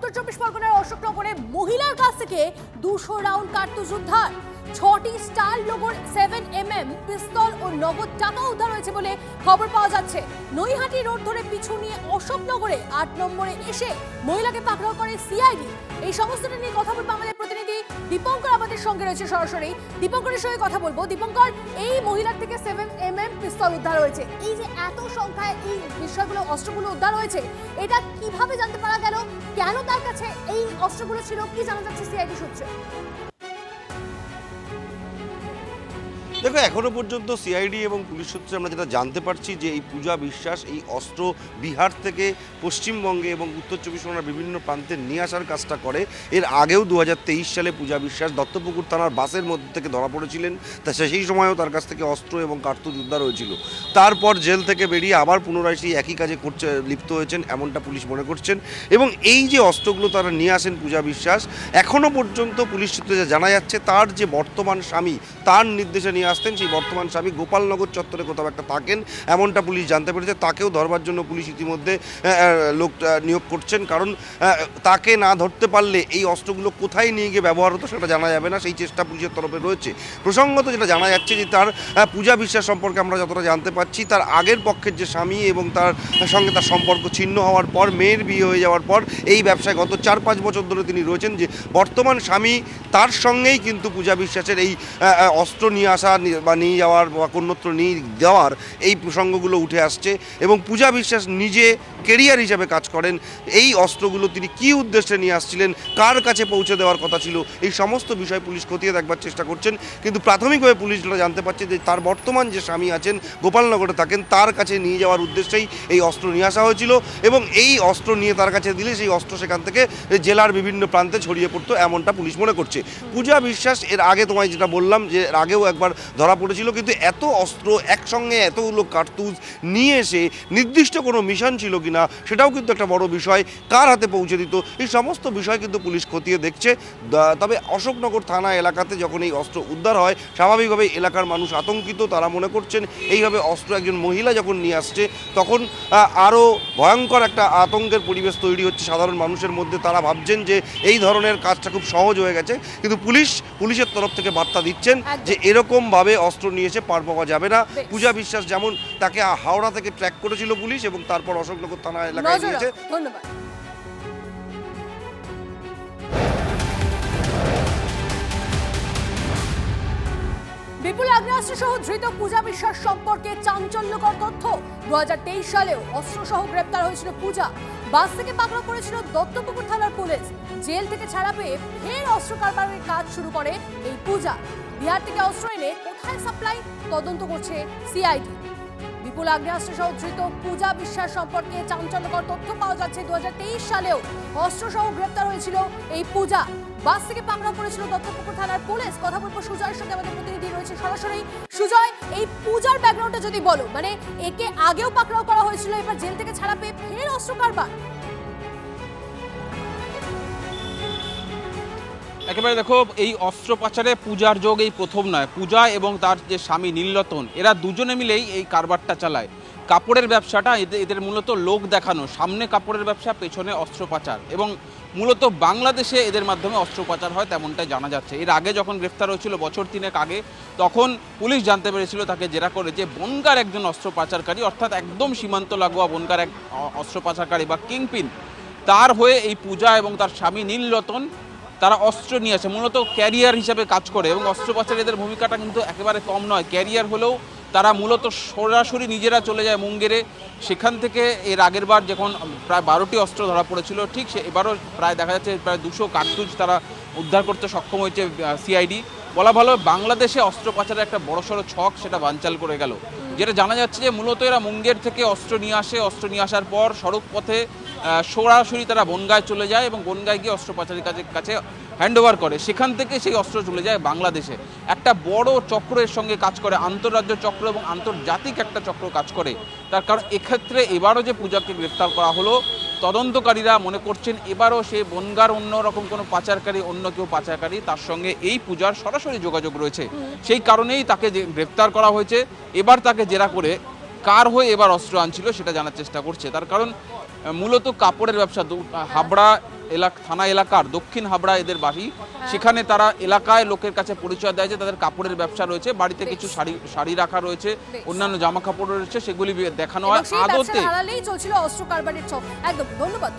উত্তর চব্বিশ পরগনার অশোকনগরে মহিলার কাছ থেকে 200 রাউন্ড কার্তুজ উদ্ধার, 6টি স্টার লোগোর 7mm পিস্তল ও নগদ টাকা উদ্ধার হয়েছে বলে খবর পাওয়া যাচ্ছে। নৈহাটি রোড ধরে পিছু নিয়ে অশোকনগরে 8 নম্বরে এসে মহিলাকে পাকড়াও করে সিআইডি। এই সমস্তটা নিয়ে কথা বলবো আমাদের প্রতিনিধি দীপঙ্কর আমাদের সঙ্গে রয়েছে সরাসরি। দীপঙ্করের সঙ্গে কথা বলবো। দীপঙ্কর, এই মহিলার থেকে 7mm পিস্তল উদ্ধার হয়েছে, এই যে এত সংখ্যায় এই বিষয়গুলো অস্ত্রগুলো উদ্ধার হয়েছে, এটা কিভাবে জানতে পারা গেল? কেন তার কাছে এই অস্ত্রগুলো ছিল, কি জানা যাচ্ছে সিআইডি সূত্রে? দেখো, এখনো পর্যন্ত সিআইডি এবং পুলিশ সূত্রে আমরা যেটা জানতে পারছি যে এই পূজা বিশ্বাস এই অস্ত্র বিহার থেকে পশ্চিমবঙ্গে এবং উত্তর চব্বিশ পরগনার বিভিন্ন প্রান্তে নিয়ে আসার কাজটা করে। এর আগেও 2023 সালে পূজা বিশ্বাস দত্তপুকুর থানার বাসের মধ্যে থেকে ধরা পড়েছিলেন। তা সেই সময়ও তার কাছ থেকে অস্ত্র এবং কার্তুজ উদ্ধার হয়েছিল। তারপর জেল থেকে বেরিয়ে আবার পুনরায় সেই একই কাজে লিপ্ত হয়েছেন এমনটা পুলিশ মনে করছেন। এবং এই যে অস্ত্রগুলো তারা নিয়ে আসেন পূজা বিশ্বাস, এখনো পর্যন্ত পুলিশ সূত্রে যা জানা যাচ্ছে তার যে বর্তমান স্বামী তার নির্দেশে নিয়ে আসতেন, সেই বর্তমান স্বামী গোপালনগর চত্বরে কোথাও একটা থাকেন এমনটা পুলিশ জানতে পেরেছে। তাকেও ধরবার জন্য পুলিশ ইতিমধ্যে লোক নিয়োগ করছেন, কারণ তাকে না ধরতে পারলে এই অস্ত্রগুলো কোথায় নিয়ে গিয়ে ব্যবহার হতো সেটা জানা যাবে না, সেই চেষ্টা পুলিশের তরফে রয়েছে। প্রসঙ্গত যেটা জানা যাচ্ছে যে তার পূজা বিশ্বাস সম্পর্কে আমরা যতটা জানতে পারছি, তার আগের পক্ষের যে স্বামী এবং তার সঙ্গে তার সম্পর্ক ছিন্ন হওয়ার পর, মেয়ের বিয়ে হয়ে যাওয়ার পর এই ব্যবসায় গত 4-5 বছর ধরে তিনি রয়েছেন। যে বর্তমান স্বামী তার সঙ্গেই কিন্তু পূজা বিশ্বাসের এই অস্ত্র নিয়ে আসা বা নিয়ে যাওয়ার বা অন্যত্র নিয়ে দেওয়ার এই প্রসঙ্গগুলো উঠে আসছে। এবং পূজা বিশ্বাস নিজে কেরিয়ার হিসাবে কাজ করেন। এই অস্ত্রগুলো তিনি কী উদ্দেশ্যে নিয়ে আসছিলেন, কার কাছে পৌঁছে দেওয়ার কথা ছিল, এই সমস্ত বিষয় পুলিশ খতিয়ে দেখবার চেষ্টা করছেন। কিন্তু প্রাথমিকভাবে পুলিশ যেটা জানতে পারছে যে তার বর্তমান যে স্বামী আছেন গোপালনগরে থাকেন, তার কাছে নিয়ে যাওয়ার উদ্দেশ্যেই এই অস্ত্র নিয়ে আসা হয়েছিল। এবং এই অস্ত্র নিয়ে তার কাছে দিলে সেই অস্ত্র সেখান থেকে জেলার বিভিন্ন প্রান্তে ছড়িয়ে পড়তো এমনটা পুলিশ মনে করছে। পূজা বিশ্বাস এর আগে তোমায় যেটা বললাম যে এর আগেও একবার ধরা পড়েছিল, কিন্তু এত অস্ত্র একসঙ্গে এতগুলো কার্তুজ নিয়ে এসে নির্দিষ্ট কোনো মিশন ছিল কিনা সেটাও কিন্তু একটা বড় বিষয়। কার হাতে পৌঁছে দিত, এই সমস্ত বিষয় কিন্তু পুলিশ খতিয়ে দেখছে। তবে অশোকনগর থানা এলাকাতে যখন এই অস্ত্র উদ্ধার হয়, স্বাভাবিকভাবে এলাকার মানুষ আতঙ্কিত। তারা মনে করছেন এইভাবে অস্ত্র একজন মহিলা যখন নিয়ে আসছে তখন আরও ভয়ঙ্কর একটা আতঙ্কের পরিবেশ তৈরি হচ্ছে সাধারণ মানুষের মধ্যে। তারা ভাবছেন যে এই ধরনের কাজটা খুব সহজ হয়ে গেছে, কিন্তু পুলিশের তরফ থেকে বার্তা দিচ্ছেন যে এরকমভাবে অস্ত্র নিয়ে এসে পার পাওয়া যাবে না। পূজা বিশ্বাস যেমন তাকে হাওড়া থেকে ট্র্যাক করেছিল পুলিশ এবং তারপর অশোকনগর থানা এলাকায় নিয়েছে। ধন্যবাদ। বিপুল আগ্নেয়াস্ত্র সহ ধৃত পূজা বিশ্বাস সম্পর্কে চাঞ্চল্যকর তথ্য। 2023 সালেও অস্ত্রসহ গ্রেপ্তার হয়েছিল পূজা। বাস থেকে পাকড়াও করেছিল দত্তপুকুর থানার পুলিশ। জেল থেকে ছাড়া পেয়ে ফের অস্ত্র কারবারের কাজ শুরু করে এই পূজা। বিহার থেকে অস্ত্র এনে কোথায় সাপ্লাই তদন্ত করছে সিআইডি। বিপুল আগ্নেয়াস্ত্র সহ ধৃত পূজা বিশ্বাস সম্পর্কে চাঞ্চল্যকর তথ্য পাওয়া যাচ্ছে। 2023 সালেও অস্ত্রসহ গ্রেপ্তার হয়েছিল এই পূজা। বাস থেকে পাকড়াও করেছিল দত্তপুকুর থানার পুলিশ। কথা বলবো সুজয়ের সঙ্গে, আমাদের প্রতিনিধি রয়েছে সরাসরি। সুজয়, এই পূজার ব্যাকগ্রাউন্ডটা যদি বলো, মানে একে আগেও পাকড়াও করা হয়েছিল, এবার জেল থেকে ছাড়া পেয়ে ফের অস্ত্র কারবার। একেবারে দেখো, এই অস্ত্র পাচারে পূজার যোগ এই প্রথম নয়। পূজা এবং তার যে স্বামী নীলরতন, এরা দুজনে মিলেই এই কারবারটা চালায়। কাপড়ের ব্যবসাটা এদের মূলত লোক দেখানো, সামনে কাপড়ের ব্যবসা, পেছনে অস্ত্র পাচার, এবং মূলত বাংলাদেশে এদের মাধ্যমে অস্ত্র পাচার হয় তেমনটাই জানা যাচ্ছে। এর আগে যখন গ্রেফতার হয়েছিল বছর 3 আগে, তখন পুলিশ জানতে পেরেছিল তাকে জেরা করে যে বনগার একজন অস্ত্র পাচারকারী, অর্থাৎ একদম সীমান্ত লাগোয়া বনগার এক অস্ত্র পাচারকারী বা কিংপিন, তার হয়ে এই পূজা এবং তার স্বামী নীলরতন তারা অস্ত্র নিয়ে আসে, মূলত ক্যারিয়ার হিসাবে কাজ করে। এবং অস্ত্র পাচারে এদের ভূমিকাটা কিন্তু একেবারে কম নয়। ক্যারিয়ার হলেও তারা মূলত সরাসরি নিজেরা চলে যায় মুঙ্গেরে। সেখান থেকে এর আগের বার যখন প্রায় 12টি অস্ত্র ধরা পড়েছিল, ঠিক এবারও প্রায় দেখা যাচ্ছে প্রায় 200 কার্তুজ তারা উদ্ধার করতে সক্ষম হয়েছে সিআইডি। বলা ভালো, বাংলাদেশে অস্ত্র পাচারের একটা বড়সড় ছক সেটা বানচাল করে গেল। যেটা জানা যাচ্ছে যে মূলত এরা মুঙ্গের থেকে অস্ত্র নিয়ে আসে, অস্ত্র নিয়ে আসার পর সড়ক পথে সরাসরি তারা বনগায় চলে যায় এবং বনগায় গিয়ে অস্ত্র পাচারের কাছে হ্যান্ডওভার করে। সেখান থেকে সেই অস্ত্র চলে যায় বাংলাদেশে। একটা বড় চক্রের সঙ্গে কাজ করে, আন্তঃরাজ্য চক্র এবং আন্তর্জাতিক একটা চক্র কাজ করে। তার কারণ এক্ষেত্রে এবারও যে পূজাকে গ্রেপ্তার করা হলো, তদন্তকারীরা মনে করছেন এবারও সে বনগার অন্যরকম কোনো পাচারকারী, অন্য কেউ পাচারকারী, তার সঙ্গে এই পূজার সরাসরি যোগাযোগ রয়েছে। সেই কারণেই তাকে গ্রেপ্তার করা হয়েছে। এবার তাকে জেরা করে কার হয়ে এবার অস্ত্র আনছিল সেটা জানার চেষ্টা করছে। তার কারণ মূলত কাপড়ের ব্যবসা। হাবড়া থানা এলাকার দক্ষিণ হাবড়া এদের বাড়ি। সেখানে তারা এলাকায় লোকের কাছে পরিচয় দেয় যে তাদের কাপড়ের ব্যবসা রয়েছে, বাড়িতে কিছু শাড়ি রাখা রয়েছে, অন্যান্য জামা কাপড় রয়েছে, সেগুলি দেখানো হয়। এবং সেই আদতে ব্যবসার আড়ালেই চলছিল অস্ত্র কারবারের ছক। একদম, ধন্যবাদ।